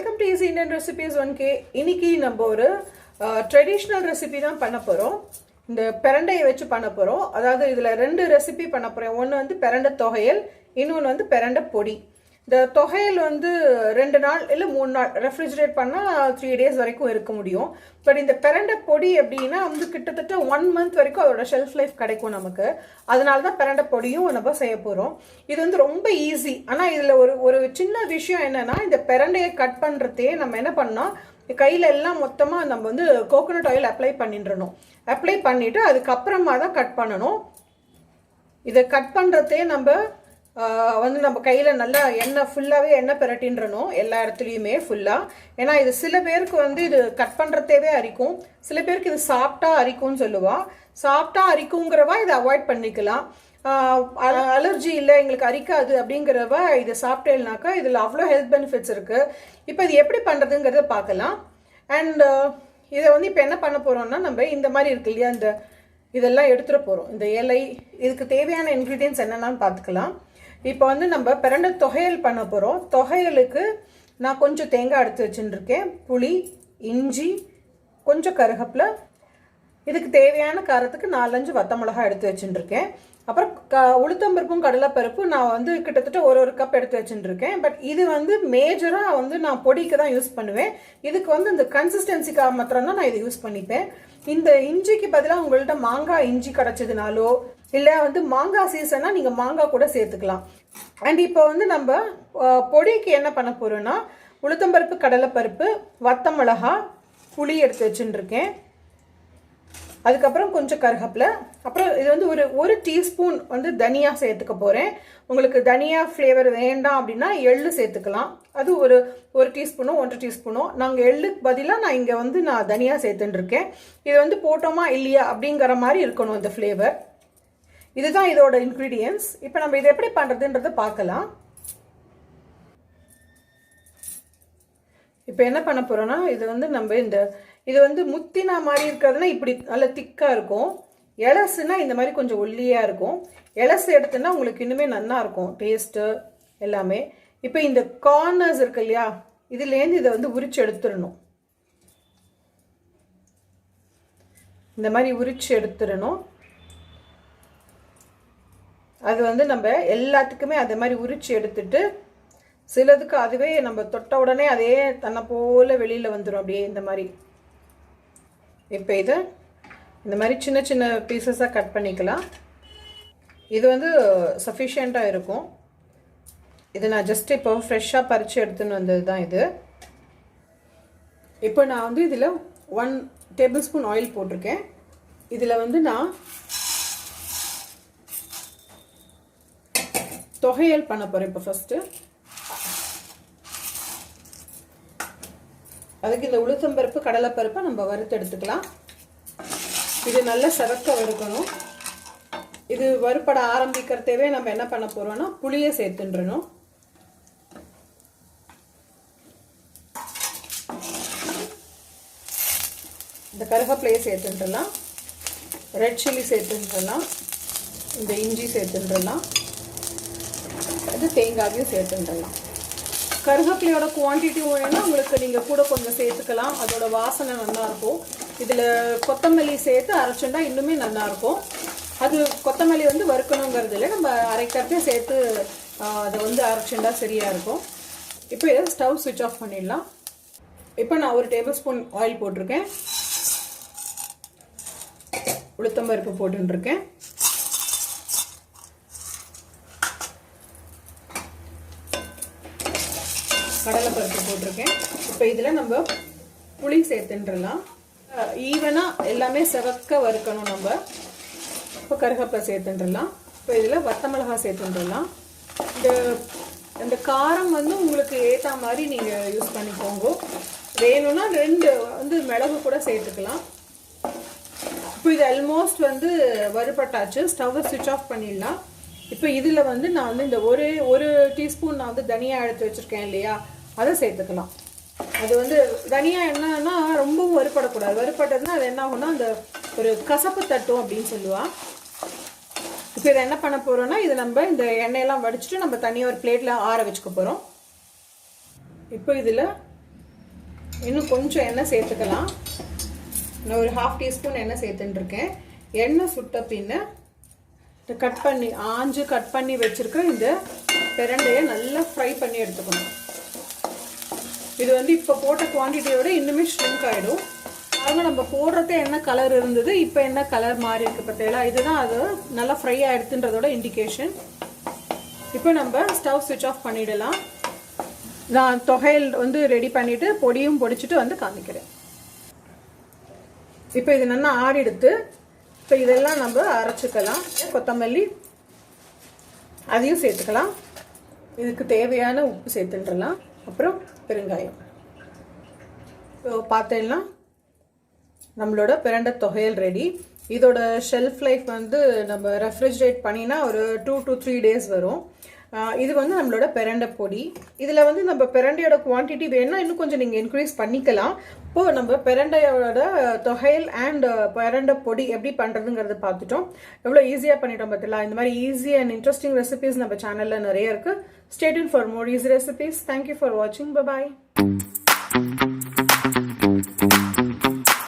Welcome to Easy Indian Recipes 1K. இன்னைக்கு நம்ம ஒரு ட்ரெடிஷனல் ரெசிபி தான் பண்ண போறோம். இந்த பிரண்டையை வச்சு பண்ண போறோம். அதாவது இதுல ரெண்டு ரெசிபி பண்ண போறோம். ஒன்னு வந்து பிரண்டை தொகையல், இன்னொன்னு வந்து பிரண்டை பொடி. இந்த தொகையல் வந்து 2 நாள் இல்ல 3 நாள் ரெஃப்ரிஜரேட் பண்ணா 3 டேஸ் வரைக்கும் இருக்க முடியும். பட் இந்த பிரண்டை பொடி அப்படின்னா வந்து கிட்டத்தட்ட 1 மந்த் வரைக்கும் அதோட ஷெல்ஃப் லைஃப் கிடைக்கும் நமக்கு. அதனால தான் பிரண்டை பொடியும் நம்ம செய்ய போறோம். இது வந்து ரொம்ப ஈஸி. ஆனா இதுல ஒரு சின்ன விஷயம் என்னன்னா, இந்த பிரண்டையை கட் பண்றதே நம்ம என்ன பண்ணா கையில எல்லாம் மொத்தமா நம்ம வந்து கோகோனட் ஆயில் அப்ளை பண்ணிடணும். அப்ளை பண்ணிட்டு அதுக்கப்புறமா தான் கட் பண்ணணும். இதை கட் பண்றதே நம்ம வந்து நம்ம கையில் நல்லா எண்ணெய் ஃபுல்லாகவே எண்ணெய் பிரட்டின்றணும் எல்லா இடத்துலையுமே ஃபுல்லாக. ஏன்னா இது சில பேருக்கு வந்து இது கட் பண்ணுறதேவே அரிக்கும், சில பேருக்கு இது சாப்பிட்டா அரிக்கும்னு சொல்லுவாள். சாப்பிட்டா அரிக்குங்கிறவா இதை அவாய்ட் பண்ணிக்கலாம். அலர்ஜி இல்லை எங்களுக்கு அரிக்காது அப்படிங்கிறவ இதை சாப்பிட்டேன்னாக்கா இதில் அவ்வளோ ஹெல்த் பெனிஃபிட்ஸ் இருக்குது. இப்போ இது எப்படி பண்ணுறதுங்கிறத பார்க்கலாம். அண்ட் இதை வந்து இப்போ என்ன பண்ண போகிறோம்னா, நம்ம இந்த மாதிரி இருக்கு இல்லையா, இந்த இதெல்லாம் எடுத்துகிட்டு போகிறோம். இந்த இலை, இதுக்கு தேவையான இன்க்ரீடியன்ட்ஸ் என்னென்னு பார்த்துக்கலாம். இப்போ வந்து நம்ம பிரண்டை தொகையல் பண்ண போகிறோம். தொகையலுக்கு நான் கொஞ்சம் தேங்காய் எடுத்து வச்சுருக்கேன், புளி, இஞ்சி, கொஞ்சம் கருவேப்பிலை, இதுக்கு தேவையான காரத்துக்கு 4-5 வத்த மிளகாய் எடுத்து வச்சுருக்கேன். அப்புறம் உளுத்தம்பருப்பும் கடலைப்பருப்பும் நான் வந்து கிட்டத்தட்ட ஒரு கப் எடுத்து வச்சுருக்கேன். பட் இது வந்து மேஜராக வந்து நான் பொடிக்கு தான் யூஸ் பண்ணுவேன். இதுக்கு வந்து இந்த கன்சிஸ்டன்சிக்காக மாத்திரம் தான் நான் இதை யூஸ் பண்ணிப்பேன். இந்த இஞ்சிக்கு பதிலாக உங்கள்கிட்ட மாங்காய் இஞ்சி கிடச்சதுனாலோ இல்லை வந்து மாங்காய் சீசனாக நீங்கள் மாங்காய் கூட சேர்த்துக்கலாம். அண்ட் இப்போ வந்து நம்ம பொடிக்கு என்ன பண்ண போகிறோன்னா, உளுத்தம்பருப்பு, கடலைப்பருப்பு, வத்த மிளகாய், புளி எடுத்து வச்சுருக்கேன். அதுக்கப்புறம் கொஞ்சம் கருவேப்பிலை, அப்புறம் இது வந்து ஒரு டீஸ்பூன் வந்து தனியா சேர்த்துக்க போகிறேன். உங்களுக்கு தனியா ஃப்ளேவர் வேண்டாம் அப்படின்னா எள்ளு சேர்த்துக்கலாம். அது ஒரு டீஸ்பூனோ 1 டீஸ்பூனோ. நாங்கள் எள்ளுக்கு பதிலாக நான் தனியா சேர்த்துட்டுருக்கேன். இது வந்து போட்டோமா இல்லையா அப்படிங்கிற மாதிரி இருக்கணும் இந்த ஃப்ளேவர். இதுதான் இதோட இன்க்ரீடியன்ஸ். இப்போ நம்ம இதை எப்படி பண்ணுறதுன்றதை பார்க்கலாம். இப்போ என்ன பண்ண போகிறோன்னா, இது வந்து நம்ம இது வந்து முத்தினா மாதிரி இருக்கிறதுனா இப்படி நல்லா திக்காக இருக்கும். எலசுனா இந்த மாதிரி கொஞ்சம் ஒல்லியாக இருக்கும். எலசு எடுத்துன்னா உங்களுக்கு இன்னுமே நல்லா இருக்கும் டேஸ்ட்டு எல்லாமே. இப்போ இந்த கார்னர்ஸ் இருக்கு இல்லையா, இதுலேருந்து இதை வந்து உரிச்சு எடுத்துடணும். இந்த மாதிரி உரிச்சு எடுத்துடணும். அது வந்து நம்ம எல்லாத்துக்குமே அதே மாதிரி உரிச்சு எடுத்துட்டு, சிலதுக்கு அதுவே நம்ம தொட்ட உடனே அதே தன்னை போல வெளியில் வந்துடும் அப்படியே இந்த மாதிரி. இப்போ இதை இந்த மாதிரி சின்ன சின்ன பீசஸாக கட் பண்ணிக்கலாம். இது வந்து சஃபிஷியண்ட்டாக இருக்கும். இது நான் ஜஸ்ட் இப்போ ஃப்ரெஷ்ஷாக பறித்து எடுத்துன்னு வந்தது தான் இது. இப்போ நான் வந்து இதில் 1 டேபிள் ஸ்பூன் ஆயில் போட்டிருக்கேன். இதில் வந்து நான் தொகையல் பண்ண போகிறேன். இப்போ ஃபஸ்ட்டு அதுக்கு இந்த உளுத்தம்பருப்பு, கடலைப்பருப்பை நம்ம வறுத்து எடுத்துக்கலாம். இது நல்லா செவக்க வறுக்கணும். இது வறுப்பட ஆரம்பிக்கிறதவே நம்ம என்ன பண்ண போறோம்னா, புளியை சேர்த்துன்றணும். இந்த கருவேப்பிலையை சேர்த்துன்றலாம், ரெட் சில்லி சேர்த்துன்றலாம், இந்த இஞ்சி சேர்த்துன்றலாம், இது தேங்காயும் சேர்த்துன்றலாம். கருவேப்பிலையோட குவான்டிட்டி வேணும்னா உங்களுக்கு நீங்கள் கூட கொஞ்சம் சேர்த்துக்கலாம். அதோட வாசனை நல்லாயிருக்கும். இதில் கொத்தமல்லி சேர்த்து அரைச்சுண்டா இன்னுமே நல்லாயிருக்கும். அது கொத்தமல்லி வந்து வறுக்கணுங்கிறது இல்லை, நம்ம அரைக்கிறதே சேர்த்து அதை வந்து அரைச்சுண்டா சரியாக இருக்கும். இப்போ இதை ஸ்டவ் ஸ்விட்ச் ஆஃப் பண்ணிடலாம். இப்போ நான் 1 டேபிள் ஸ்பூன் ஆயில் போட்டிருக்கேன். உளுத்தம்பருப்பு போட்டுருக்கேன். கடலைப்பருப்பு போட்டிருக்கேன். இப்போ இதில் நம்ம புளி சேர்த்துன்றலாம். ஈவனாக எல்லாமே செவக்க வறுக்கணும் நம்ம. இப்போ கருவேப்பிலை சேர்த்துன்றலாம். இப்போ இதில் வத்த மிளகாய் சேர்த்துன்றலாம். இந்த காரம் வந்து உங்களுக்கு ஏற்ற மாதிரி நீங்கள் யூஸ் பண்ணிக்கோங்க. வேணும்னா 2 வந்து மிளகு கூட சேர்த்துக்கலாம். இப்போ இது ஆல்மோஸ்ட் வந்து வறுபட்டாச்சு. ஸ்டவ்வை ஸ்விட்ச் ஆஃப் பண்ணிடலாம். இப்போ இதில் வந்து நான் வந்து இந்த ஒரு டீஸ்பூன் நான் வந்து தனியாக எடுத்து வச்சுருக்கேன் இல்லையா, அதை சேர்த்துக்கலாம். அது வந்து தனியா என்னன்னா ரொம்பவும் வறுபடக்கூடாது. வறுபட்டதுன்னா அது என்ன ஆகும்னா அந்த ஒரு கசப்பு தட்டும் அப்படின்னு சொல்லுவாள். இப்போ இதை என்ன பண்ண போகிறோன்னா, இது நம்ம இந்த எண்ணெயெல்லாம் வடிச்சிட்டு நம்ம தனியாக ஒரு பிளேட்டில் ஆற வச்சுக்க போகிறோம். இப்போ இதில் இன்னும் கொஞ்சம் எண்ணெய் சேர்த்துக்கலாம். நான் ஒரு 1/2 டீஸ்பூன் எண்ணெய் சேர்த்துட்டுருக்கேன். எண்ணெய் சுட்ட பின்ன கட் பண்ணி வச்சிருக்கிற இந்த பிரண்டையை நல்லா ஃப்ரை பண்ணி எடுத்துக்கணும். இது வந்து இப்போ போட்ட குவான்டிட்டியோட இன்னுமே ஷ்ரிங்க் ஆகிடும். அதனால நம்ம போடுறதே என்ன கலர் இருந்தது, இப்போ என்ன கலர் மாறி இருக்கு பார்த்தீங்களா, இதுதான் அது நல்லா ஃப்ரை ஆகிடுதுன்றதோட இண்டிகேஷன். இப்போ நம்ம ஸ்டவ் ஸ்விட்ச் ஆஃப் பண்ணிடலாம். நான் தொகையல் வந்து ரெடி பண்ணிவிட்டு பொடியும் பொடிச்சிட்டு வந்து காமிக்கிறேன். இப்போ இது நல்லா ஆறிடுத்து. இப்போ இதெல்லாம் நம்ம அரைச்சிக்கலாம். கொத்தமல்லி அதையும் சேர்த்துக்கலாம். இதுக்கு தேவையான உப்பு சேர்த்துட்டுலாம். அப்புறம் பெருங்காயம். இப்போ பார்த்தேன்னா நம்மளோட பிரண்டை தொகையல் ரெடி. இதோட ஷெல்ஃப் லைஃப் வந்து நம்ம ரெஃப்ரிஜரேட் பண்ணினா ஒரு 2 to 3 days வரும். இது வந்து நம்மளோட பிரண்டை பொடி. இதில் வந்து நம்ம பிரண்டையோட குவான்டிட்டி வேணும்னா இன்னும் கொஞ்சம் நீங்கள் இன்க்ரீஸ் பண்ணிக்கலாம். இப்போது நம்ம பிரண்டையோட தொகையல் அண்ட் பிரண்டை பொடி எப்படி பண்ணுறதுங்கிறத பார்த்துட்டோம். எவ்வளோ ஈஸியாக பண்ணிட்டோம் பார்த்தீங்களா. இந்த மாதிரி ஈஸி அண்ட் இன்ட்ரெஸ்டிங் ரெசிபீஸ் நம்ம சேனலில் நிறைய இருக்குது. Stay tuned for more easy recipes. Thank you for watching. Bye bye.